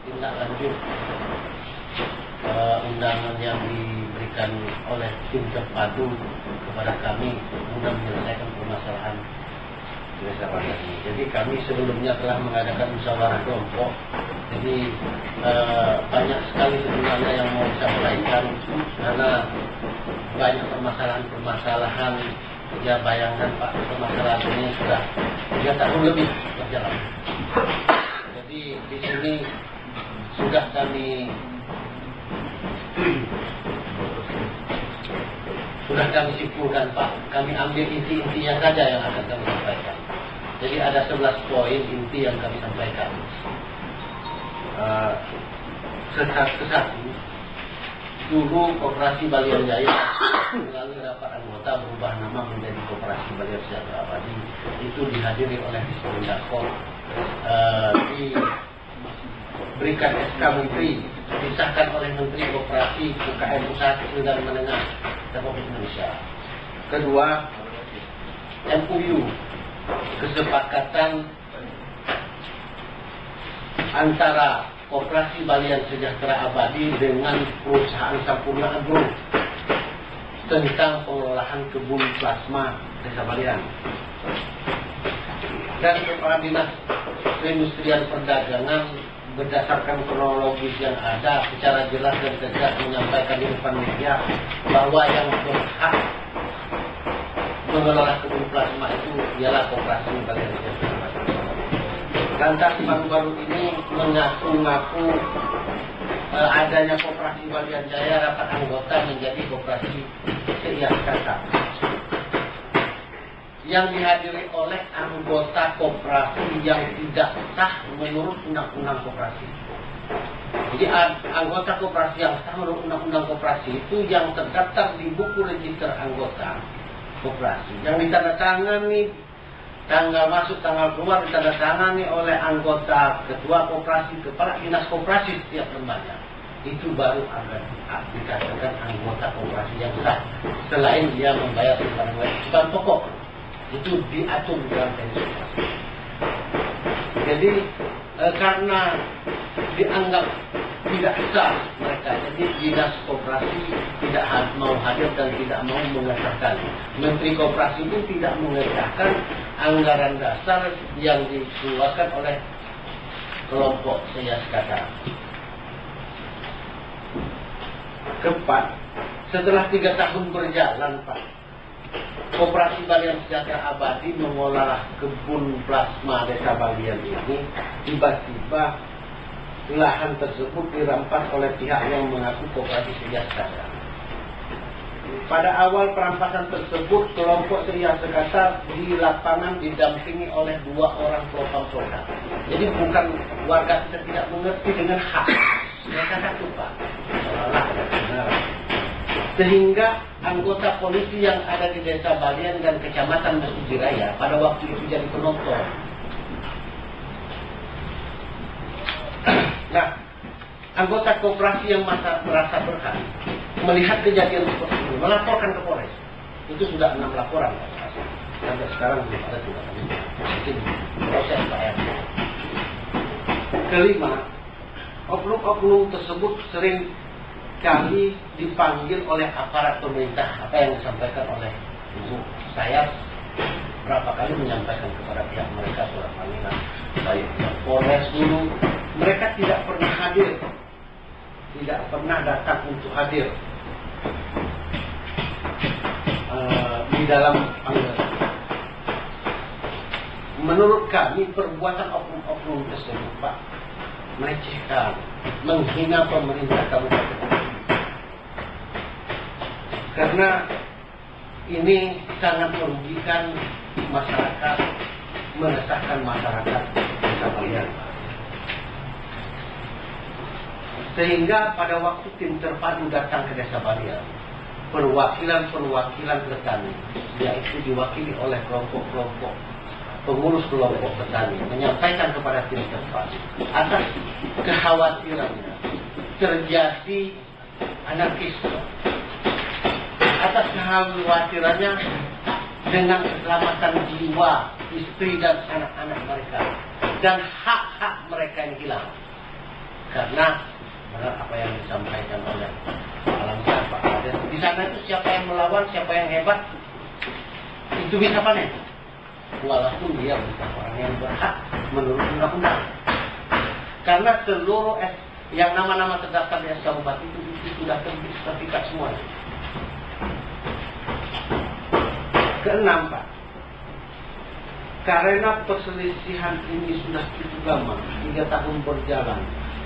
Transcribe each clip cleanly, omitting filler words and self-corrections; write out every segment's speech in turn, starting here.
tindak lanjut undangan yang diberikan oleh tim terpadu kepada kami guna menyelesaikan permasalahan desa Balian ini. Jadi kami sebelumnya telah mengadakan musyawarah kelompok. Jadi banyak sekali sebenarnya yang mau disampaikan karena banyak permasalahan. Ya bayangkan Pak, permasalahan ini sudah 3 tahun lebih berjalan. Jadi di sini sudah kami simpulkan Pak. Kami ambil inti-intinya saja yang akan kami sampaikan. Jadi ada 11 poin inti yang kami sampaikan. Satu, dulu Koperasi Balian Jaya melalui rapat anggota berubah nama menjadi Koperasi Balian Sejahtera Abadi. Itu dihadiri oleh Dispendakor, diberikan SK Menteri, disahkan oleh Menteri Koperasi UKM Usaha Kecil dan Menengah Republik Indonesia. Kedua, MOU, kesepakatan antara Koperasi Balian Sejahtera Abadi dengan perusahaan Sampurna Agro tentang pengelolaan kebun plasma Desa Balian. Dan Kepala Dinas Perindustrian Perdagangan berdasarkan kronologis yang ada secara jelas dan tegas menyampaikan di depan media bahwa yang berhak mengelola kebun plasma itu ialah Koperasi Balian Sejahtera Abadi. Lantas baru-baru ini mengaku-ngaku adanya Koperasi Balian Jaya rapat anggota menjadi Koperasi Sejahtera yang dihadiri oleh anggota koperasi yang tidak sah menurut undang-undang koperasi. Jadi anggota koperasi yang sah menurut undang-undang koperasi itu yang terdaftar di buku register anggota koperasi yang ditandatangani tanggal masuk tanggal keluar ditandatangani oleh anggota ketua koperasi, kepala dinas koperasi setiap lembaga. Itu baru akan dikatakan anggota koperasi yang sah selain dia membayar kewajiban pokok. Itu diatur di dalam koperasi. Jadi karena dianggap tidak sah mereka, jadi dinas koperasi tidak mau hadir dan tidak mau mengesahkan. Menteri Koperasi pun tidak mengesahkan anggaran dasar yang dikeluarkan oleh kelompok Sejahtera. Keempat, setelah 3 tahun berjalan Pak, Koperasi Balian Sejahtera Abadi mengolah kebun plasma Desa Balian ini, tiba-tiba lahan tersebut dirampas oleh pihak yang mengaku Koperasi Sejahtera. Pada awal perampasan tersebut, kelompok Sejahtera di lapangan didampingi oleh 2 orang propam-polda. Jadi bukan warga kita tidak mengerti dengan hak. Mereka satu Pak, seolah ada kebenaran. Sehingga anggota polisi yang ada di Desa Balian dan Kecamatan Mesuji Raya pada waktu itu jadi penonton. Nah, anggota koperasi yang merasa berhak melihat kejadian seperti ini melaporkan ke Polres. Itu sudah 6 laporan sampai sekarang belum ada tindakan. Mungkin proses PR. Kelima, oknum-oknum tersebut sering kali dipanggil oleh aparat pemerintah. Apa yang disampaikan oleh Ibu saya berapa kali menyampaikan kepada pihak mereka surat panggilan, baik Polres dulu, mereka tidak pernah hadir, tidak pernah datang untuk hadir di dalam panggilan. Menurut kami perbuatan oknum-oknum tersebut Pak melecehkan, menghina pemerintah kabupaten. Karena ini sangat merugikan masyarakat, meresahkan masyarakat Desa Balian. Sehingga pada waktu tim terpadu datang ke Desa Balian, perwakilan-perwakilan petani, yaitu diwakili oleh kelompok-kelompok pengurus kelompok petani, menyampaikan kepada tim terpadu atas kekhawatirannya terjadi anarkisme, atas kekhawatirannya dengan keselamatan jiwa istri dan anak-anak mereka dan hak-hak mereka yang hilang. Karena benar apa yang disampaikan oleh Alamsyah Pak Kades. Di sana itu siapa yang melawan, siapa yang hebat, itu bisa panen. Walaupun dia bukan orang yang berhak menurut undang-undang. Karena seluruh yang nama-nama terdaftar di SK Bupati itu sudah terbit sertifikat semuanya. Keenam, Pak, karena perselisihan ini sudah cukup lama, 3 tahun berjalan,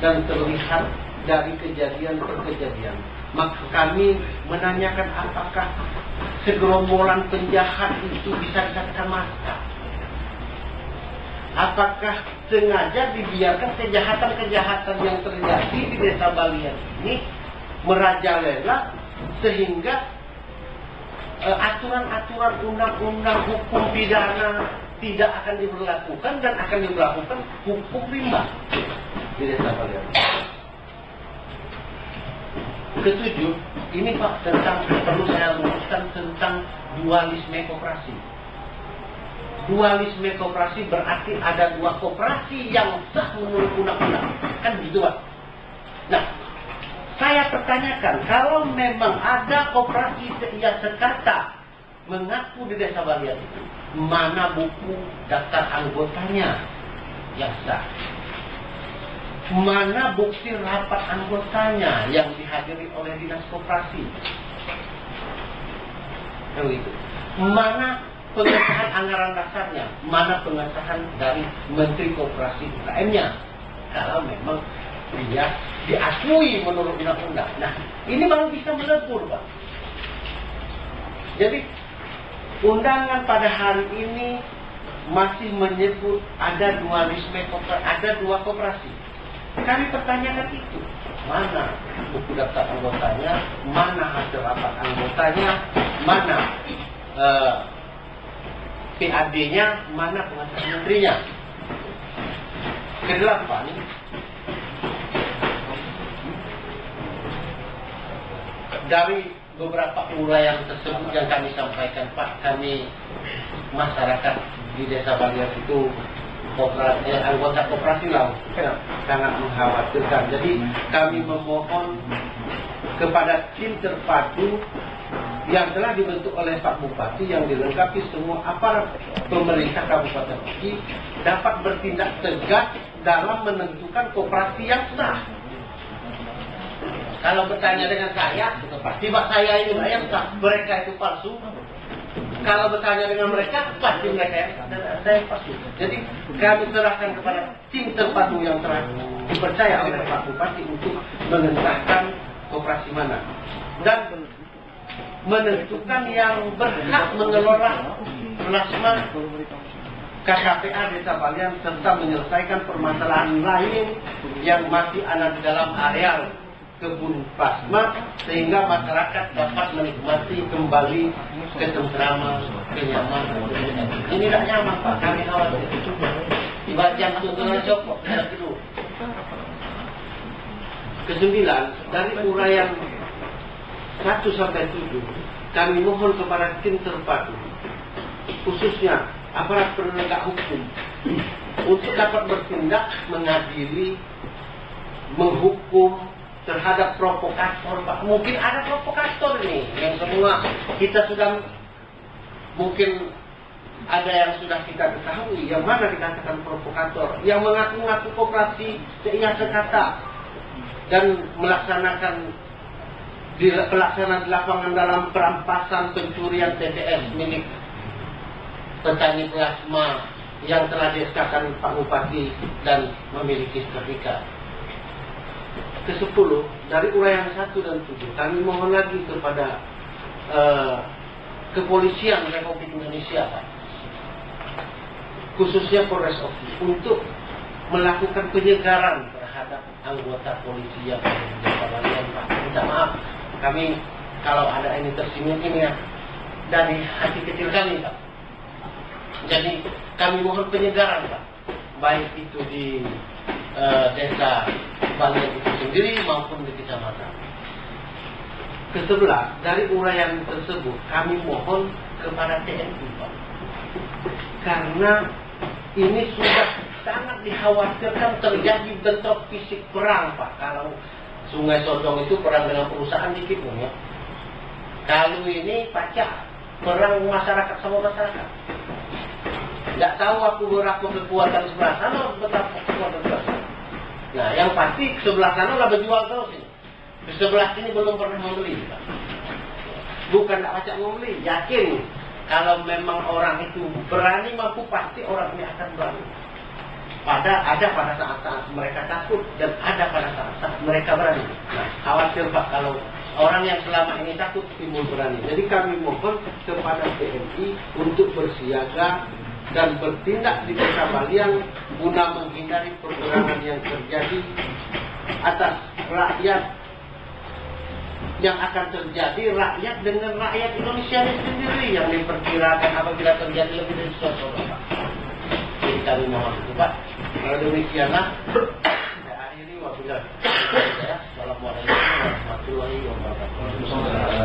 dan terlihat dari kejadian ke kejadian, maka kami menanyakan apakah segerombolan penjahat itu bisa dikatakan masker. Apakah sengaja dibiarkan kejahatan-kejahatan yang terjadi di Desa Balian ini merajalela sehingga aturan-aturan undang-undang hukum pidana tidak akan diberlakukan dan akan diberlakukan hukum rimba di Desa Balian. Ketujuh, ini Pak tentang perlu saya luruskan tentang dualisme koperasi. Dualisme koperasi berarti ada 2 koperasi yang sah menurut undang-undang. Kan begitu, Pak. Nah, saya pertanyakan, kalau memang ada koperasi yang sekata mengaku di Desa Balian itu, mana buku daftar anggotanya yang sah? Mana bukti rapat anggotanya yang dihadiri oleh dinas koperasi? Begitu. Mana pengesahan anggaran dasarnya? Mana pengesahan dari Menteri Koperasi UKM-nya? Kalau memang dia diakui menurut undang-undang. Nah, ini baru bisa melebur, Pak. Jadi, undangan pada hari ini masih menyebut ada dualisme koperasi, ada 2 koperasi. Kami pertanyakan itu, mana buku daftar anggotanya, mana hasil rapat anggotanya, mana PAD-nya, mana pengesahan menterinya. Kedelapan, dari beberapa uraian tersebut yang kami sampaikan, Pak, kami masyarakat di Desa Balian itu anggota koperasi lah sangat mengkhawatirkan. Jadi kami memohon kepada tim terpadu yang telah dibentuk oleh Pak Bupati yang dilengkapi semua aparat pemerintah Kabupaten Pati dapat bertindak tegas dalam menentukan koperasi yang sah. Kalau bertanya dengan saya, pasti Pak saya ini yang sah, mereka itu palsu. Kalau bertanya dengan mereka, pasti mereka yang saya pasti. Jadi kami serahkan kepada tim terpadu yang telah dipercaya oleh Pak Bupati untuk menentukan koperasi mana dan menentukan yang berhak mengelola plasma KKPA Desa Balian serta menyelesaikan permasalahan lain yang masih ada di dalam areal kebun plasma sehingga masyarakat dapat menikmati kembali ketentraman, kenyamanan. Ini tidak nyaman, Pak. Kami khawatir. Tiba jam tuntunan copot dulu. Kesembilan, dari uraian 1 sampai 7, kami mohon kepada tim terpadu, khususnya aparat penegak hukum, untuk dapat bertindak mengadili, menghukum terhadap provokator, Pak. Mungkin ada provokator nih yang semua kita sudah, mungkin ada yang sudah kita ketahui. Yang mana dikatakan provokator? Yang mengaku-ngaku koperasi seingat sekata dan melaksanakan pelaksanaan di lapangan dalam perampasan pencurian TPS milik petani plasma yang telah dieskakan Pak Bupati dan memiliki sertifikat. Ke-10, dari uraian 1 dan 7, kami mohon lagi kepada Kepolisian Republik Indonesia, Pak, khususnya Polres Oki, untuk melakukan penyegaran terhadap anggota polisi yang ada di Desa Balian, Pak. Minta maaf, kami kalau ada ini tersinggung ini ya dari hati kecil kami, Pak. Jadi kami mohon penyegaran, Pak, baik itu di Desa Balian itu sendiri maupun di kecamatan. Ke-11, dari uraian tersebut kami mohon kepada TNI, Pak, karena ini sudah sangat dikhawatirkan terjadi bentrok fisik perang, Pak. Kalau Sungai Sodong itu perang dengan perusahaan dikit ya. Kalau ini pacak perang masyarakat sama masyarakat. Nggak tahu aku berapa kekuatan sebelah sana, betapa kekuatan sebelah sana. Nah, yang pasti sebelah sana lah berjual terus ini. Di sebelah sini belum pernah membeli, Pak. Bukan nggak pacak membeli, yakin. Kalau memang orang itu berani mampu, pasti orang ini akan berani. Ada pada saat-saat mereka takut dan ada pada saat-saat mereka berani. Nah, khawatir Pak kalau orang yang selama ini takut timbul berani. Jadi kami mohon kepada TNI untuk bersiaga dan bertindak di Desa Baliang guna menghindari peperangan yang terjadi atas rakyat, yang akan terjadi rakyat dengan rakyat Indonesia sendiri yang diperkirakan apabila terjadi lebih dari 100 orang, Pak. Jadi kami mohon itu, Pak. Kalau demikianlah, saya akhiri wabillahi. Assalamualaikum warahmatullahi wabarakatuh.